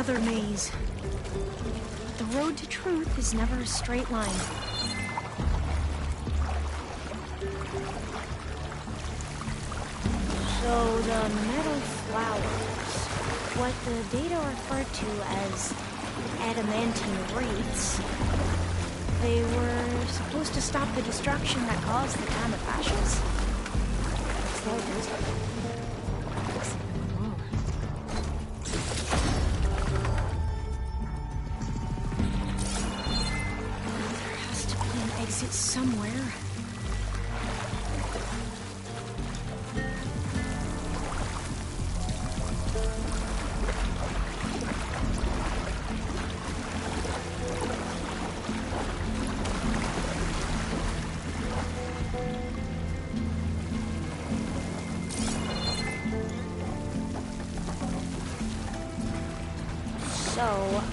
another maze. The road to truth is never a straight line. So the metal flowers, what the data referred to as adamantine wreaths, they were supposed to stop the destruction that caused the time of ashes? There has to be an exit somewhere. So,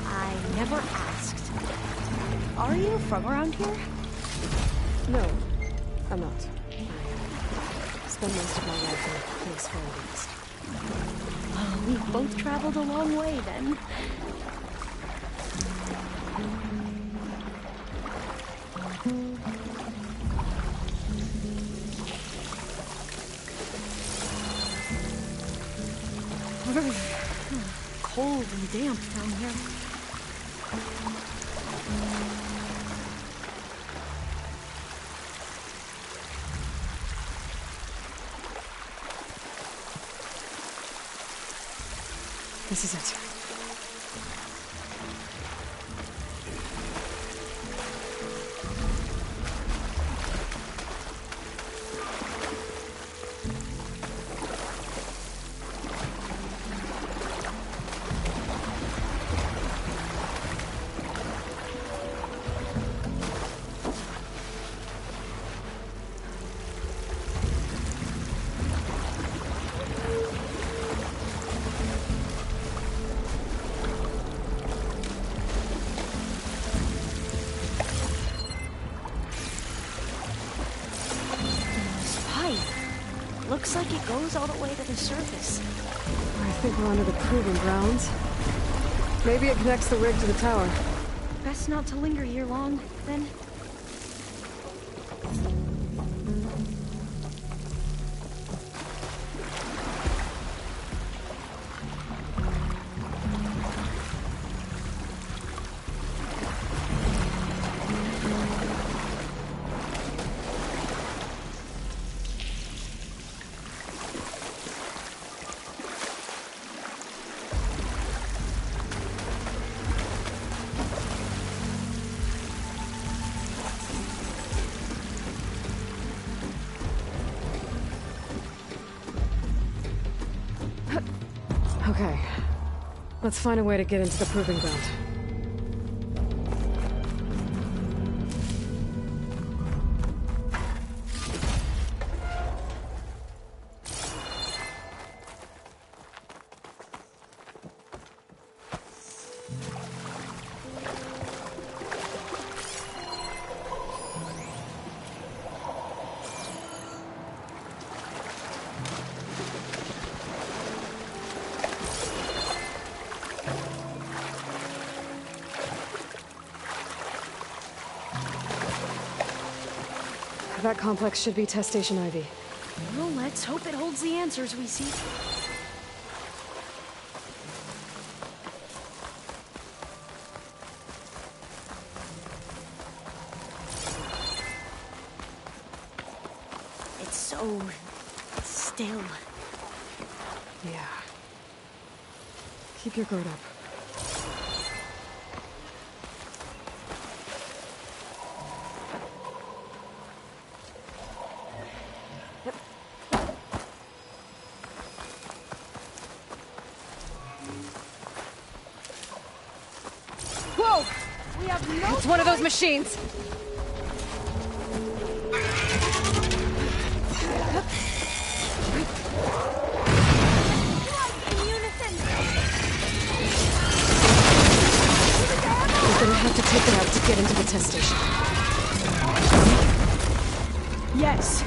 I never asked. Are you from around here? No, I'm not. I spent most of my life in PS5. Oh, we've both traveled a long way then. Cold and damp down here. This is it. Looks like it goes all the way to the surface. I think we're under the proving grounds. Maybe it connects the rig to the tower. Best not to linger here long, then. Okay. Let's find a way to get into the proving ground. That complex should be Test Station Ivy. Well, let's hope it holds the answers we seek. It's so still. Yeah. Keep your guard up. Whoa! We have no It's one of those machines! We're gonna have to take it out to get into the test station. Yes.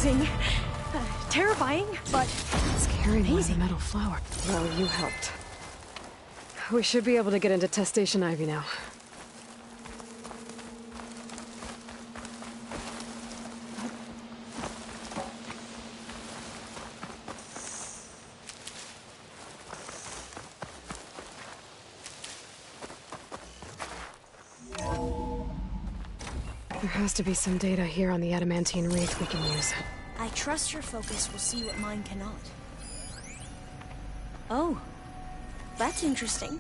amazing. Terrifying, but Scaring by the amazing. metal flower. Well, you helped. We should be able to get into Test Station Ivy now. There has to be some data here on the adamantine wreath we can use. I trust your focus will see what mine cannot. Oh, that's interesting.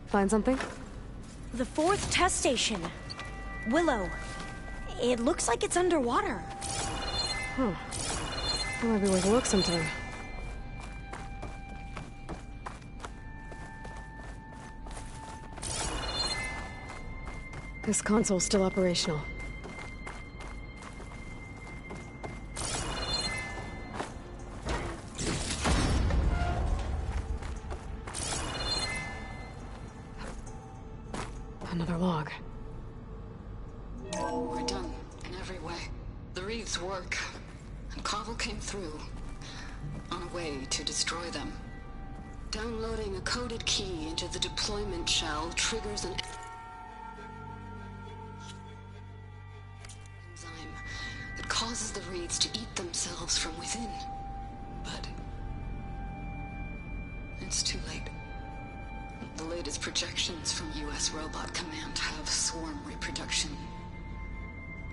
Find something? The 4th test station. Willow. It looks like it's underwater. Huh. That might be worth a look sometime. This console's still operational. Another log. We're done in every way. The wreaths work, and Cobble came through on a way to destroy them. Downloading a coded key into the deployment shell triggers an enzyme that causes the wreaths to eat themselves from within. But it's too late. The latest projections from U.S. Robot Command have swarm reproduction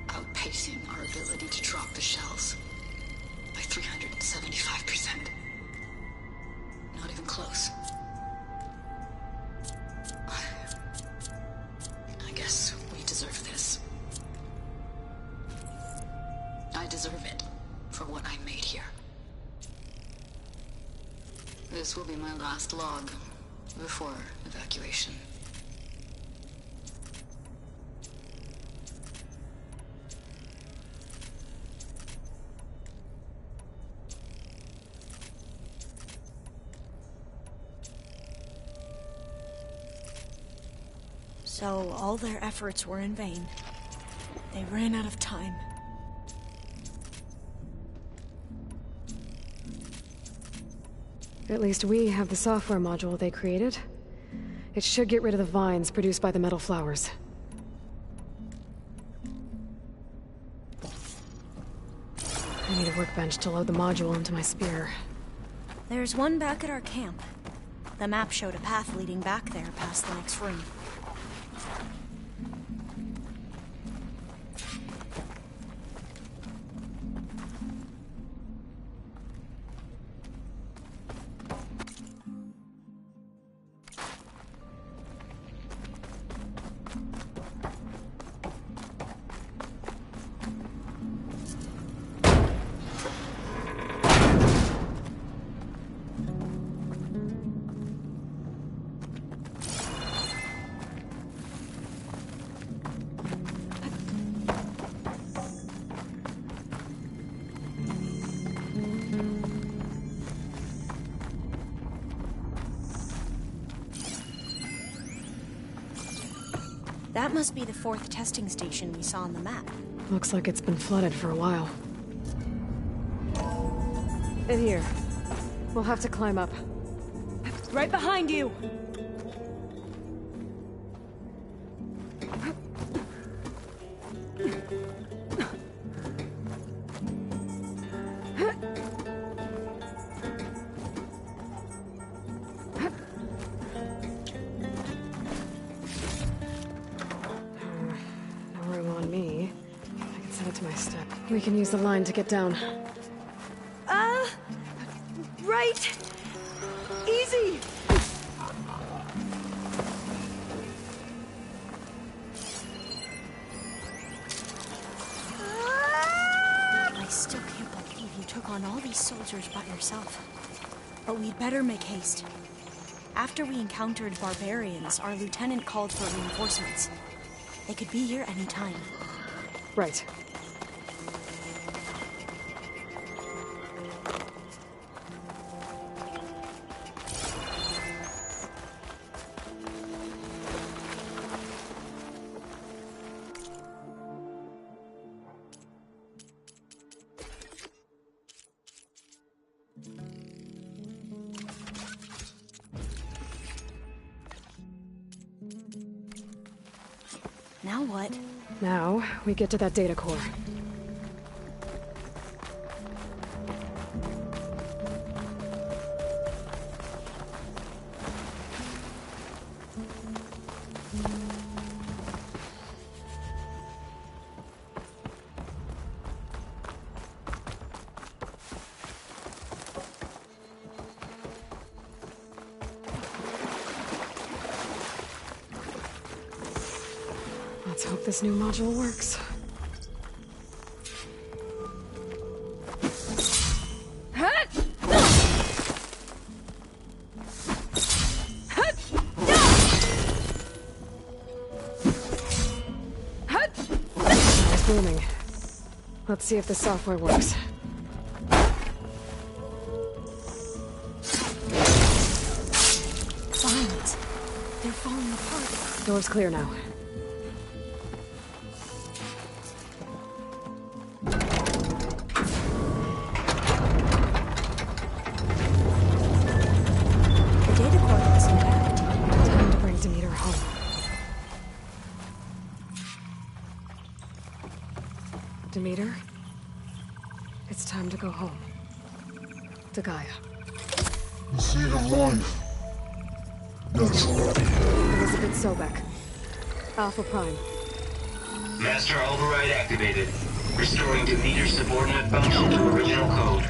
outpacing our ability to drop the shells by 375%. Not even close. I guess we deserve this. I deserve it for what I made here. This will be my last log before evacuation. So all their efforts were in vain. They ran out of time. At least we have the software module they created. It should get rid of the vines produced by the metal flowers. I need a workbench to load the module into my spear. There's one back at our camp. The map showed a path leading back there past the next room. That must be the 4th testing station we saw on the map. Looks like it's been flooded for a while. In here. We'll have to climb up. Right behind you! No room on me. I can set it to my step. We can use the line to get down. Right! Easy! I still can't believe you took on all these soldiers by yourself. But we'd better make haste. After we encountered barbarians, our lieutenant called for reinforcements. They could be here any time. Right. Now what? Now, we get to that data core. Let's hope this new module works. It's booming. Let's see if the software works. Vines. They're falling apart. Door's clear now. The data core looks intact. Time to bring Demeter home. Demeter, it's time to go home. To Gaia. The seed of life. Natural. Elizabeth Sobek. Alpha Prime. Master override activated. Restoring Demeter's subordinate function to original code.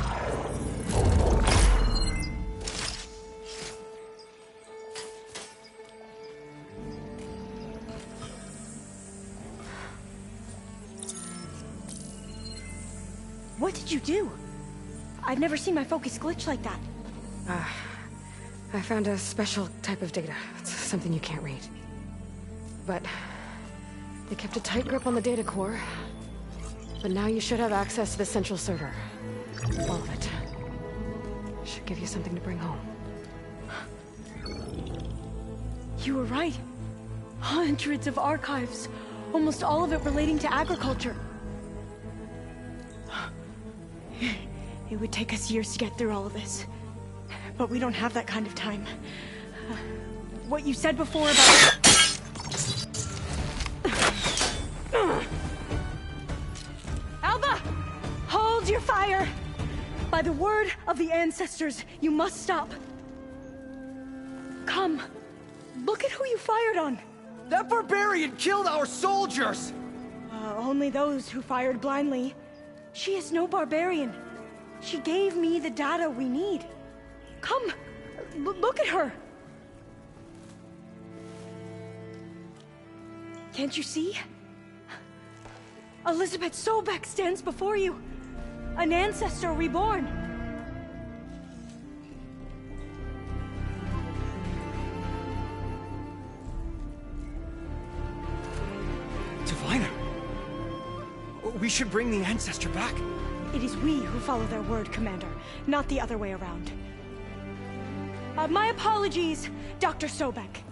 What did you do? I've never seen my focus glitch like that. I found a special type of data. It's something you can't read. But they kept a tight grip on the data core. But now you should have access to the central server. All of it. Should give you something to bring home. You were right. Hundreds of archives. Almost all of it relating to agriculture. It would take us years to get through all of this. But we don't have that kind of time. What you said before about... Alba! Hold your fire! By the word of the ancestors, you must stop. Come. Look at who you fired on. That barbarian killed our soldiers! Only those who fired blindly. She is no barbarian. She gave me the data we need. Come, look at her. Can't you see? Elizabeth Sobek stands before you. An ancestor reborn. Diviner! We should bring the ancestor back. It is we who follow their word, Commander, not the other way around. My apologies, Dr. Sobek.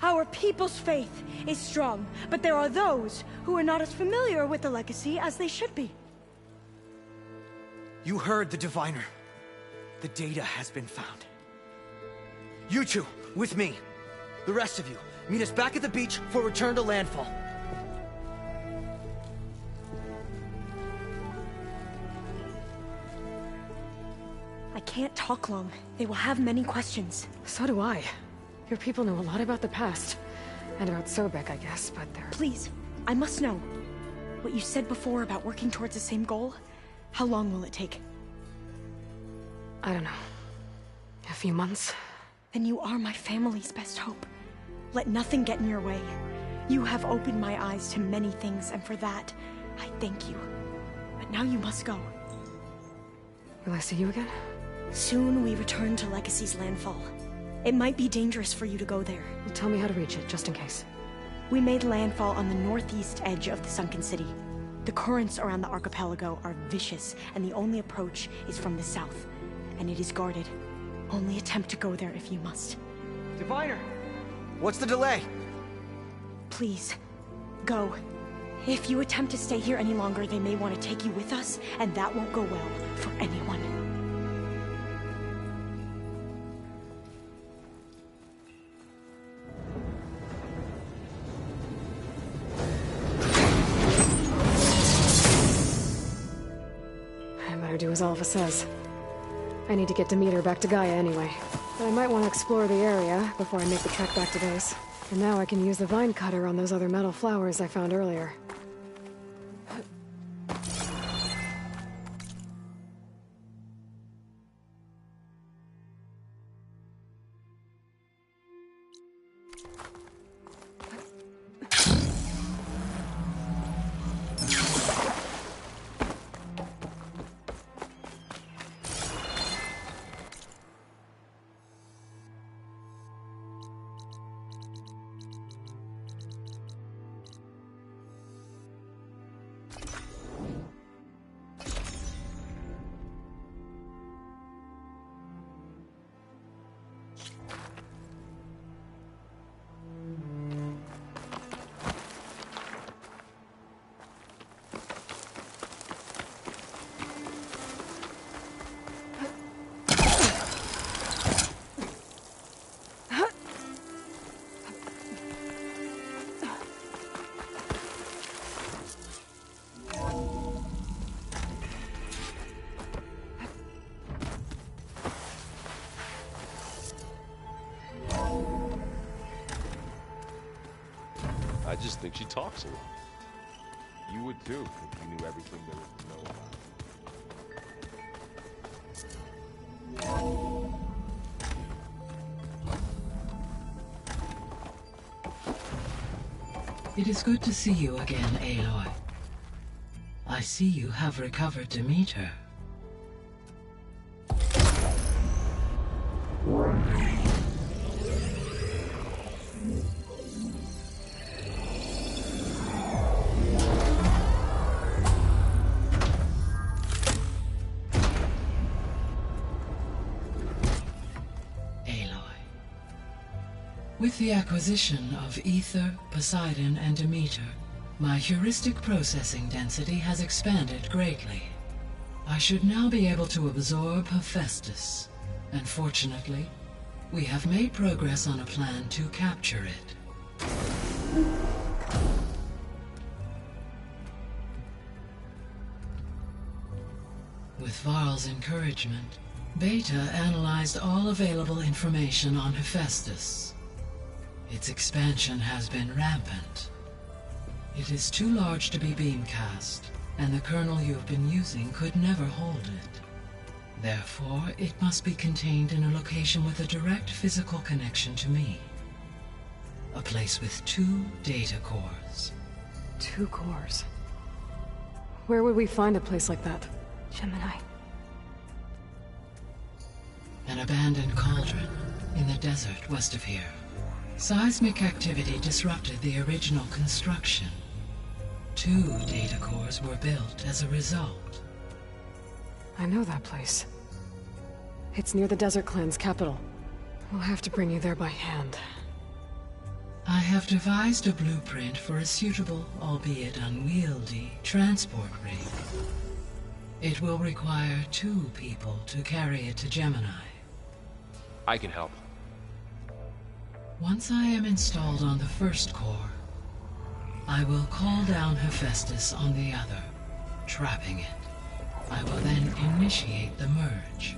Our people's faith is strong, but there are those who are not as familiar with the legacy as they should be. You heard the diviner. The data has been found. You two, with me. The rest of you, meet us back at the beach for return to landfall. I can't talk long. They will have many questions. So do I. Your people know a lot about the past. And about Sobek, I guess, but they're... Please, I must know. What you said before about working towards the same goal, how long will it take? I don't know. A few months? Then you are my family's best hope. Let nothing get in your way. You have opened my eyes to many things, and for that, I thank you. But now you must go. Will I see you again? Soon we return to Legacy's landfall. It might be dangerous for you to go there. Well, tell me how to reach it, just in case. We made landfall on the northeast edge of the sunken city. The currents around the archipelago are vicious, and the only approach is from the south. And it is guarded. Only attempt to go there if you must. Diviner! What's the delay? Please, go. If you attempt to stay here any longer, they may want to take you with us, and that won't go well for anyone. do as Alpha says. I need to get Demeter back to Gaia anyway. But I might want to explore the area before I make the trek back to base. And now I can use the vine cutter on those other metal flowers I found earlier. I just think she talks a lot. You would too, if you knew everything there is to know about. It is good to see you again, Aloy. I see you have recovered Demeter. With the acquisition of Ether, Poseidon, and Demeter, my heuristic processing density has expanded greatly. I should now be able to absorb Hephaestus, and fortunately, we have made progress on a plan to capture it. With Varl's encouragement, Beta analyzed all available information on Hephaestus. Its expansion has been rampant. It is too large to be beamcast, and the kernel you've been using could never hold it. Therefore, it must be contained in a location with a direct physical connection to me. A place with 2 data cores. 2 cores? Where would we find a place like that? Gemini. An abandoned cauldron in the desert west of here. Seismic activity disrupted the original construction. 2 data cores were built as a result. I know that place. It's near the Desert Clan's capital. We'll have to bring you there by hand. I have devised a blueprint for a suitable, albeit unwieldy, transport rig. It will require 2 people to carry it to Gemini. I can help. Once I am installed on the first core, I will call down Hephaestus on the other, trapping it. I will then initiate the merge.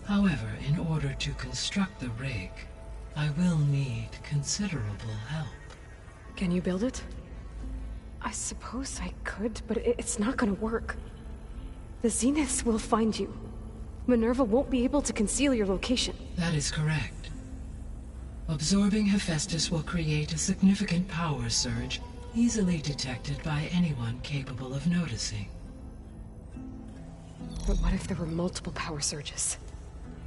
However, in order to construct the rig, I will need considerable help. Can you build it? I suppose I could, but it's not gonna work. The Zeniths will find you. Minerva won't be able to conceal your location. That is correct. Absorbing Hephaestus will create a significant power surge, easily detected by anyone capable of noticing. But what if there were multiple power surges?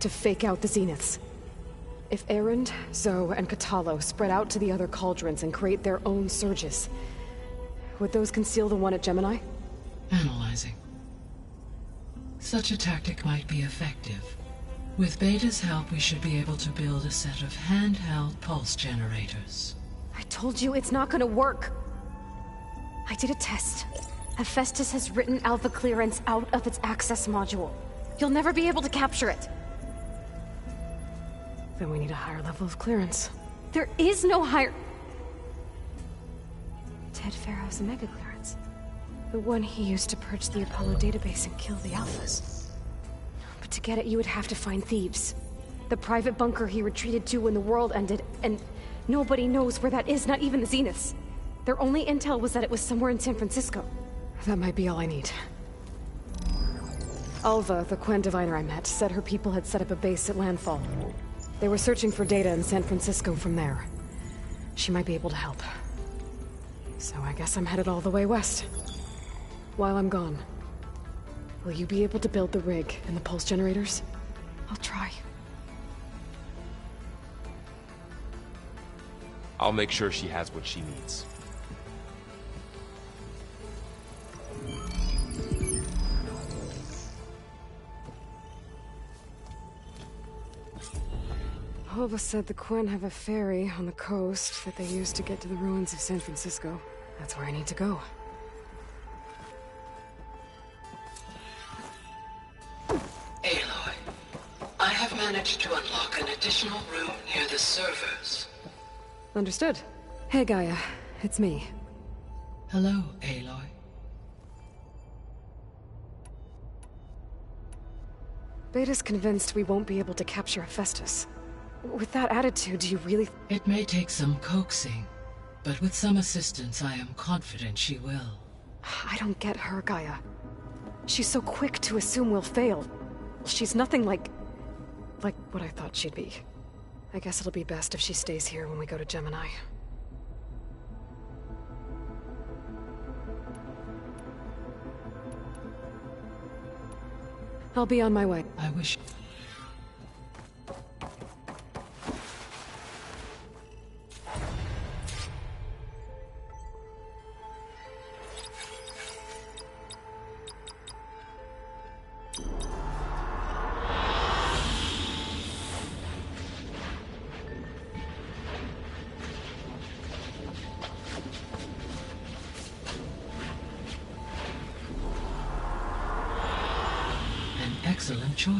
To fake out the Zeniths? If Erend, Zoe, and Katalo spread out to the other cauldrons and create their own surges, would those conceal the one at Gemini? Analyzing. Such a tactic might be effective. With Beta's help, we should be able to build a set of handheld pulse generators. I told you it's not gonna work! I did a test. Hephaestus has written Alpha clearance out of its access module. You'll never be able to capture it. Then we need a higher level of clearance. There is no higher... Ted Pharaoh's a mega clearance. The one he used to purge the Apollo database and kill the Alphas. But to get it, you would have to find Thebes. The private bunker he retreated to when the world ended, and nobody knows where that is, not even the Zeniths. Their only intel was that it was somewhere in San Francisco. That might be all I need. Alva, the Quen diviner I met, said her people had set up a base at landfall. They were searching for data in San Francisco from there. She might be able to help. So I guess I'm headed all the way west. While I'm gone, will you be able to build the rig and the pulse generators? I'll try. I'll make sure she has what she needs. Alva said the Quen have a ferry on the coast that they use to get to the ruins of San Francisco. That's where I need to go. Aloy, I have managed to unlock an additional room near the servers. Understood. Hey, Gaia. It's me. Hello, Aloy. Beta's convinced we won't be able to capture Hephaestus. With that attitude, do you really... It may take some coaxing, but with some assistance I am confident she will. I don't get her, Gaia. She's so quick to assume we'll fail. She's nothing like what I thought she'd be. I guess it'll be best if she stays here when we go to Gemini. I'll be on my way. I wish... Excellent choice.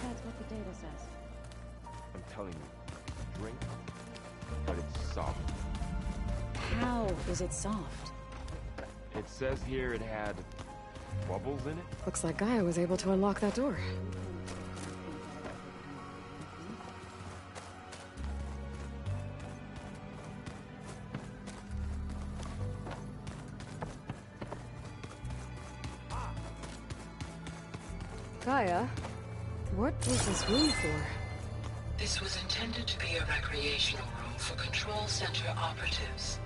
That's what the data says. I'm telling you. Drink, but it's soft. How is it soft? It says here it had bubbles in it. Looks like Gaia was able to unlock that door. Gaia, what was this room for? This was intended to be a recreational room for Control Center operatives.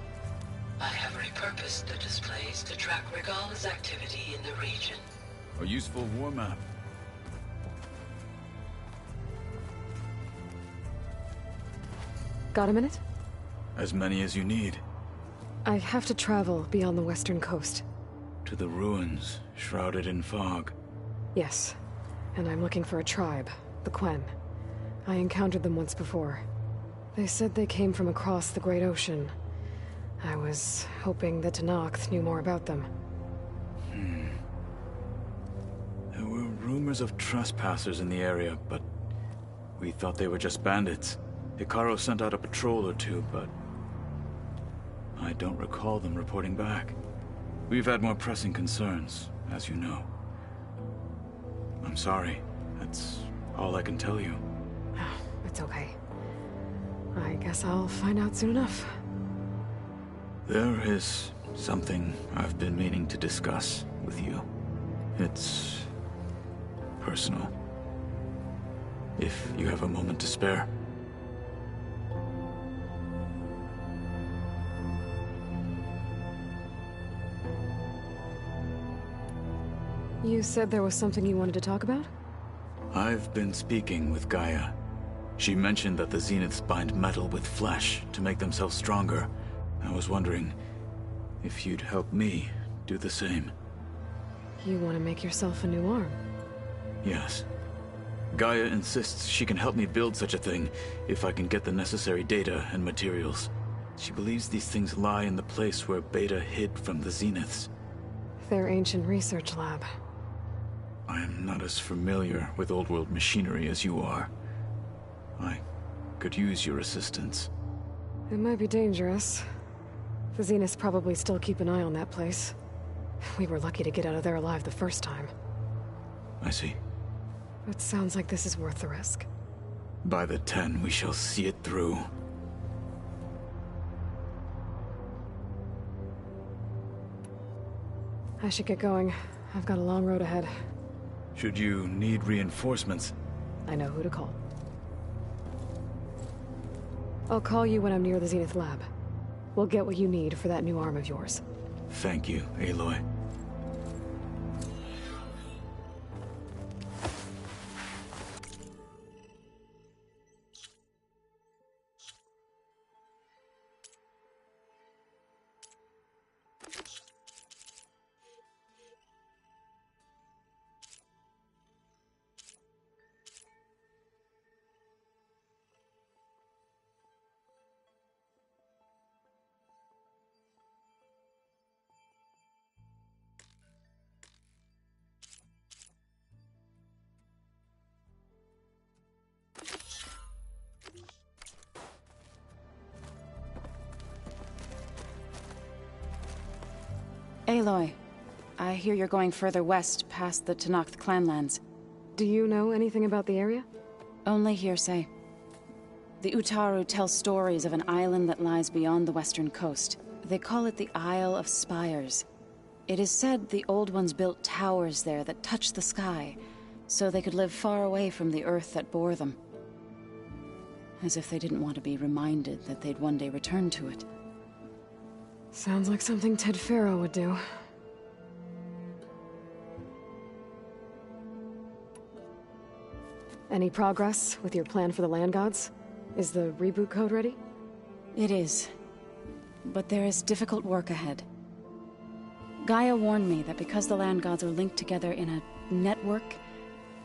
I have repurposed the displays to track Regala's activity in the region. A useful war map. Got a minute? As many as you need. I have to travel beyond the western coast. To the ruins, shrouded in fog. Yes, and I'm looking for a tribe, the Quen. I encountered them once before. They said they came from across the Great Ocean. I was hoping that Tenakth knew more about them. There were rumors of trespassers in the area, but we thought they were just bandits. Hikaru sent out a patrol or two, but I don't recall them reporting back. We've had more pressing concerns, as you know. I'm sorry. That's all I can tell you. It's okay. I guess I'll find out soon enough. There is something I've been meaning to discuss with you. It's personal. If you have a moment to spare. You said there was something you wanted to talk about? I've been speaking with Gaia. She mentioned that the Zeniths bind metal with flesh to make themselves stronger. I was wondering if you'd help me do the same. You want to make yourself a new arm? Yes. Gaia insists she can help me build such a thing if I can get the necessary data and materials. She believes these things lie in the place where Beta hid from the Zeniths. Their ancient research lab. I am not as familiar with old world machinery as you are. I could use your assistance. It might be dangerous. The Zeniths probably still keep an eye on that place. We were lucky to get out of there alive the first time. I see. It sounds like this is worth the risk. By the 10, we shall see it through. I should get going. I've got a long road ahead. Should you need reinforcements? I know who to call. I'll call you when I'm near the Zenith lab. We'll get what you need for that new arm of yours. Thank you, Aloy. Aloy, I hear you're going further west past the Tenakth clanlands. Do you know anything about the area? Only hearsay. The Utaru tell stories of an island that lies beyond the western coast. They call it the Isle of Spires. It is said the Old Ones built towers there that touch the sky, so they could live far away from the earth that bore them. As if they didn't want to be reminded that they'd one day return to it. Sounds like something Ted Faro would do. Any progress with your plan for the land gods? Is the reboot code ready? It is. But there is difficult work ahead. Gaia warned me that because the land gods are linked together in a network,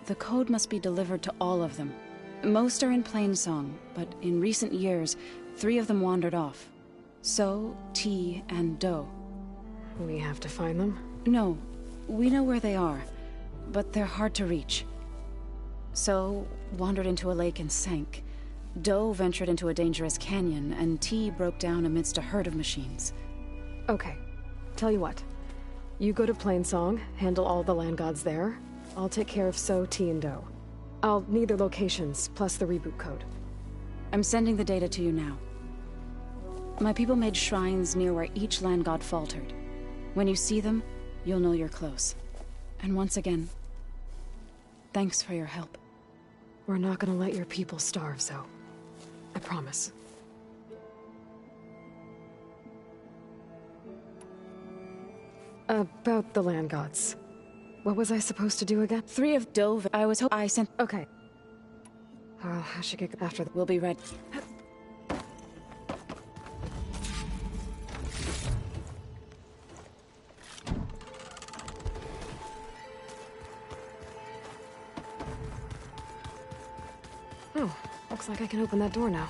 the code must be delivered to all of them. Most are in Plainsong, but in recent years, 3 of them wandered off. So, T, and Do. We have to find them? No, we know where they are, but they're hard to reach. So, wandered into a lake and sank. Do ventured into a dangerous canyon, and T broke down amidst a herd of machines. Okay. Tell you what. You go to Plainsong, handle all the land gods there. I'll take care of So, T, and Do. I'll need their locations, plus the reboot code. I'm sending the data to you now. My people made shrines near where each land god faltered. When you see them, you'll know you're close. And once again, thanks for your help. We're not gonna let your people starve, Zo. I promise. About the land gods. What was I supposed to do again? 3 of Dove. I was I sent. Okay. I should get after them. We'll be ready. Oh, looks like I can open that door now.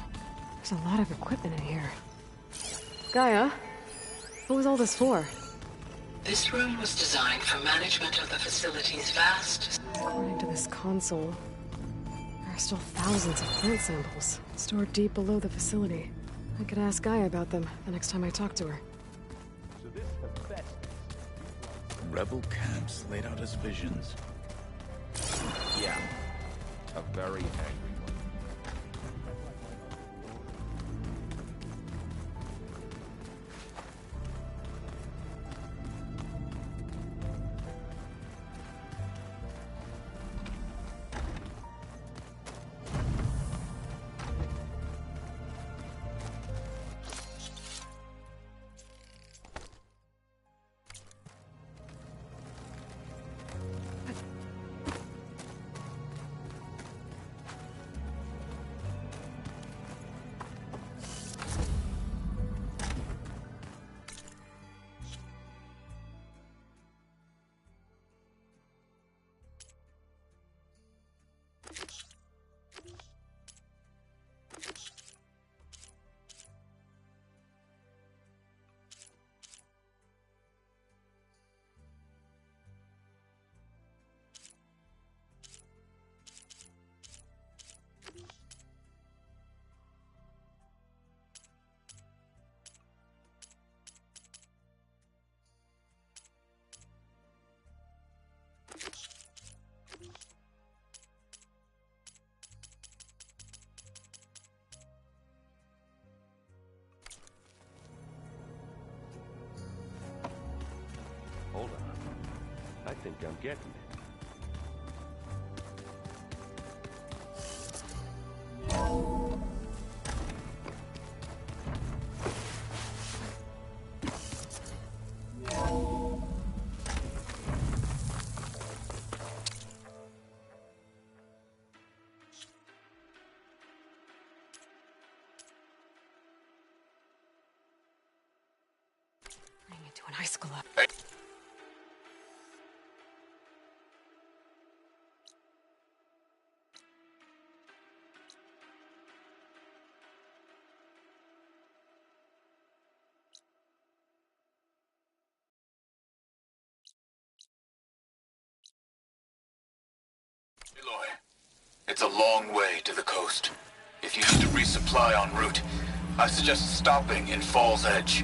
There's a lot of equipment in here. Gaia, what was all this for? This room was designed for management of the facility's vast... According to this console, there are still thousands of plant samples stored deep below the facility. I could ask Gaia about them the next time I talk to her. Rebel camps laid out as visions. Yeah. A very angry one. think I'm getting it. Turning into an icicle. Aloy, it's a long way to the coast. If you need to resupply en route, I suggest stopping in Fall's Edge.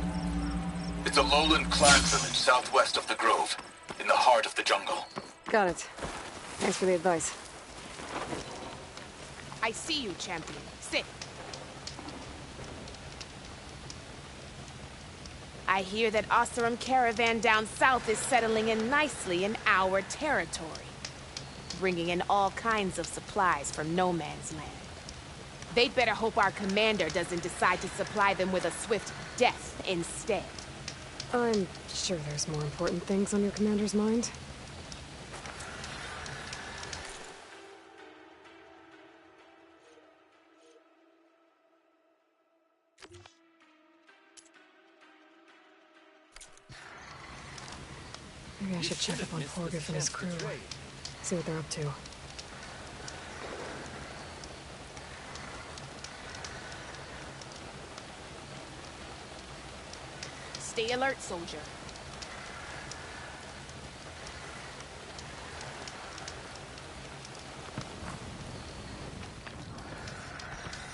It's a lowland clan village southwest of the Grove, in the heart of the jungle. Got it. Thanks for the advice. I see you, champion. Sit. I hear that Oseram caravan down south is settling in nicely in our territory, bringing in all kinds of supplies from no man's land. They'd better hope our commander doesn't decide to supply them with a swift death instead. I'm sure there's more important things on your commander's mind. Maybe I should check up on Horgriff and his crew. See what they're up to. Stay alert, soldier.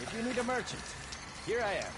If you need a merchant, here I am.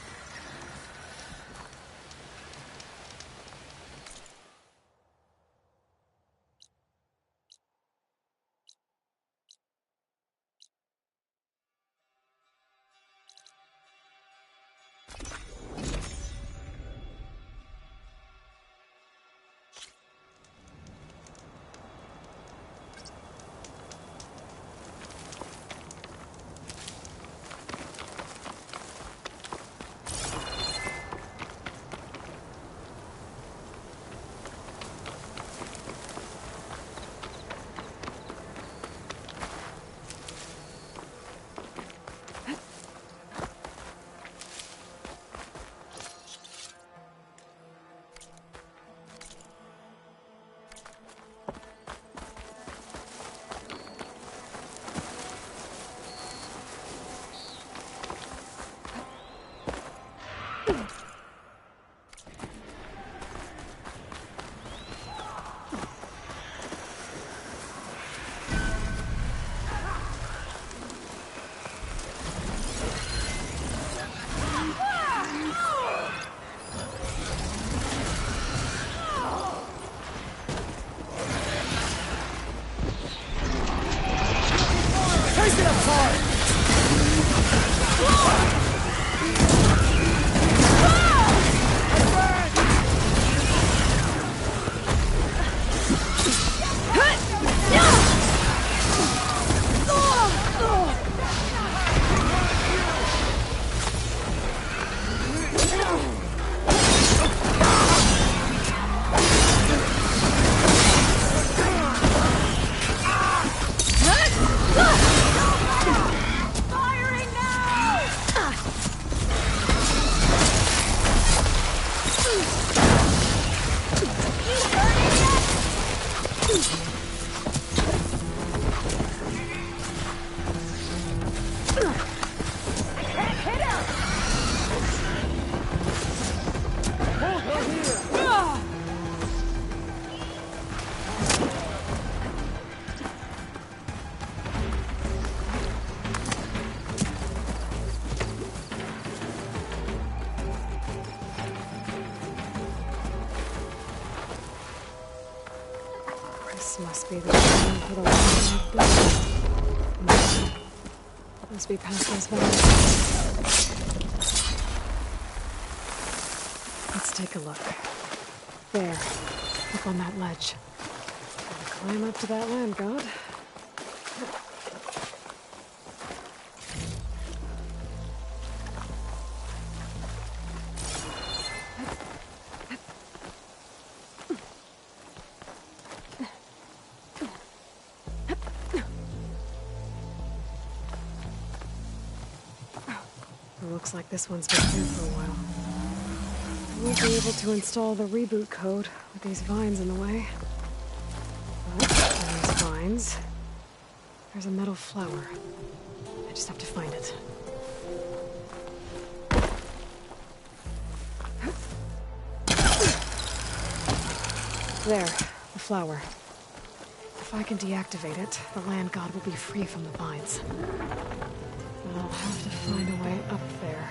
Must be the time for the one. Must be past those valleys. Let's take a look. There, up on that ledge. Climb up to that land god. Looks like this one's been here for a while. I won't be able to install the reboot code with these vines in the way. But there's vines. There's a metal flower. I just have to find it. There, the flower. If I can deactivate it, the land god will be free from the vines. But I'll have to find a way up there.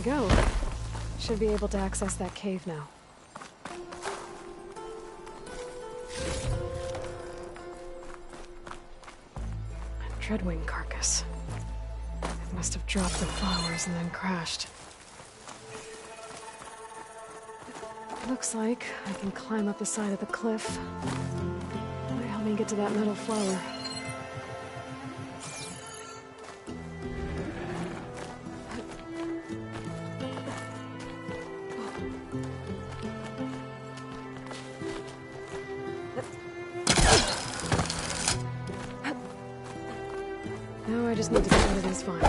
Go. Should be able to access that cave now. A Dreadwing carcass. It must have dropped the flowers and then crashed. Looks like I can climb up the side of the cliff. Might help me get to that metal flower. Now I just need to get rid of these vines.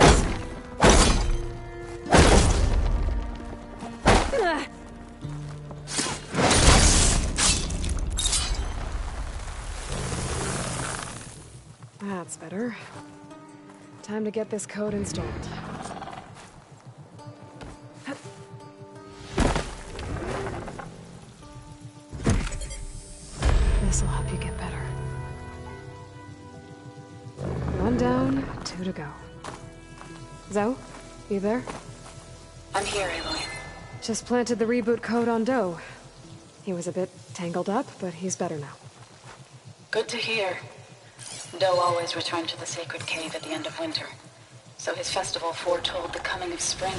That's better. Time to get this code installed. This'll help you get better. One down, two to go. Zoe, you there? I'm here, Aloy. Just planted the reboot code on Doe. He was a bit tangled up, but he's better now. Good to hear. Doe always returned to the sacred cave at the end of winter, so his festival foretold the coming of spring.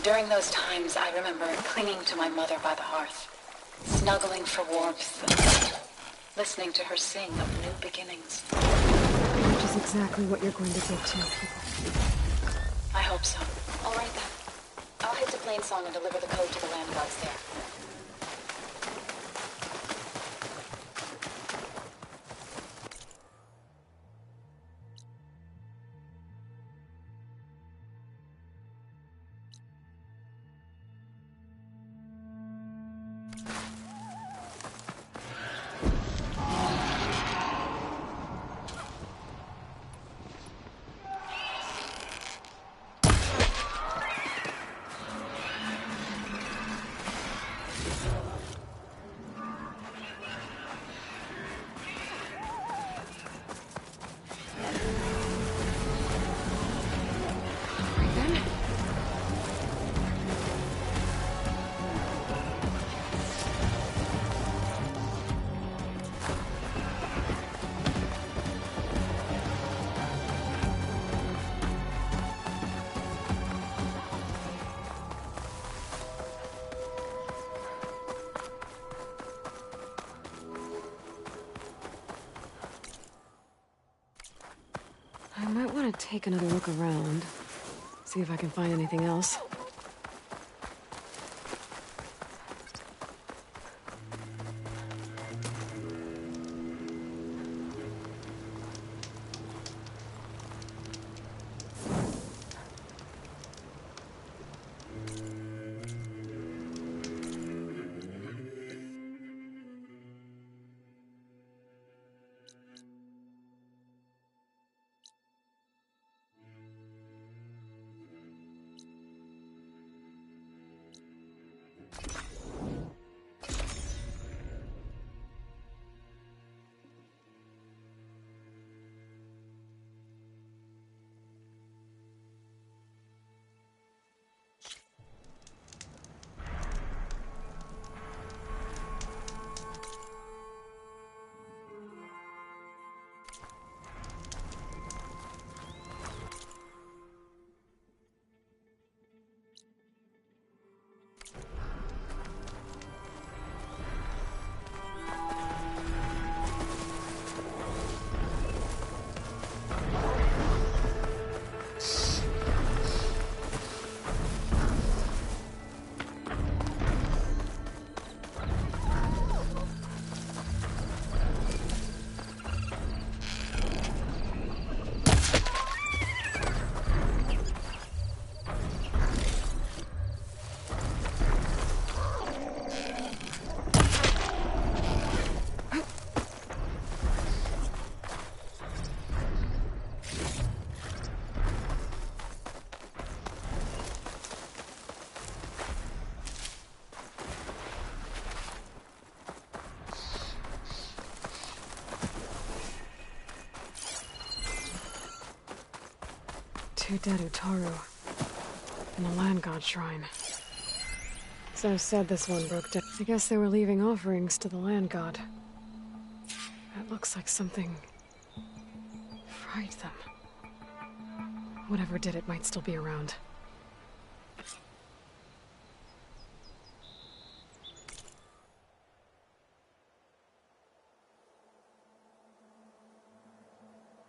During those times, I remember clinging to my mother by the hearth, snuggling for warmth, and listening to her sing of new beginnings. Which is exactly what you're going to give to your people. I hope so. All right then. I'll head to Plainsong and deliver the code to the land gods there. I might want to take another look around. See if I can find anything else. Two dead Utaru. And a land god shrine. So said this one broke down. I guess they were leaving offerings to the land god. It looks like something fried them. Whatever did it might still be around.